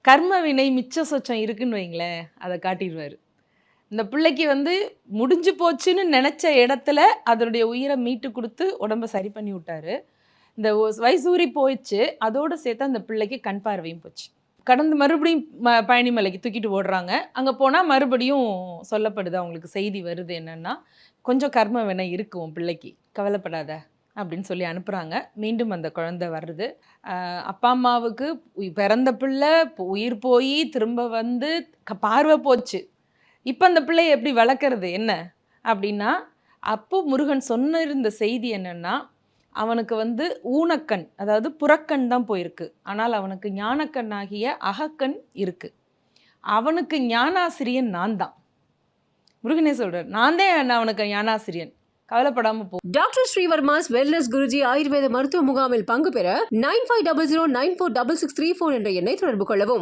கர்ம வினை மிச்ச சொச்சம் இருக்குன்னு வைங்களேன், அதை காட்டிடுவார். இந்த பிள்ளைக்கு வந்து முடிஞ்சு போச்சுன்னு நினச்ச இடத்துல அதனுடைய உயிரை மீட்டு கொடுத்து உடம்பை சரி பண்ணி விட்டாரு. இந்த வயசூரி போயிடுச்சு, அதோடு சேர்த்து அந்த பிள்ளைக்கு கண் பார்வையும் போச்சு. கடந்து மறுபடியும் பழனிமலைக்கு தூக்கிட்டு ஓடுறாங்க. அங்கே போனால் மறுபடியும் சொல்லப்படுது, அவங்களுக்கு செய்தி வருது என்னென்னா, கொஞ்சம் கர்ம வினை இருக்கும் உன் பிள்ளைக்கு, கவலைப்படாத அப்படின்னு சொல்லி அனுப்புகிறாங்க. மீண்டும் அந்த குழந்தை வருது. அப்பா அம்மாவுக்கு பிறந்த பிள்ளை உயிர் போய் திரும்ப வந்து பார்வை போச்சு. இப்போ அந்த பிள்ளையை எப்படி வளர்க்குறது என்ன அப்படின்னா, அப்போ முருகன் சொன்னிருந்த செய்தி என்னென்னா, அவனுக்கு வந்து ஊனக்கண், அதாவது புறக்கண் தான் போயிருக்கு. ஆனால் அவனுக்கு ஞானக்கண் ஆகிய அகக்கண் இருக்குது. அவனுக்கு ஞானாசிரியன் நான் தான். முருகனே சொல்கிறார், நான் தான் அவனுக்கு ஞானாசிரியன், கவலைப்படாம போ. டாக்டர் ஸ்ரீவர்மாஸ் வெல்னஸ் குருஜி ஆயுர்வேத மருத்துவ முகாமில் பங்கு பெற 9500946634 என்ற எண்ணை தொடர்பு கொள்ளவும்.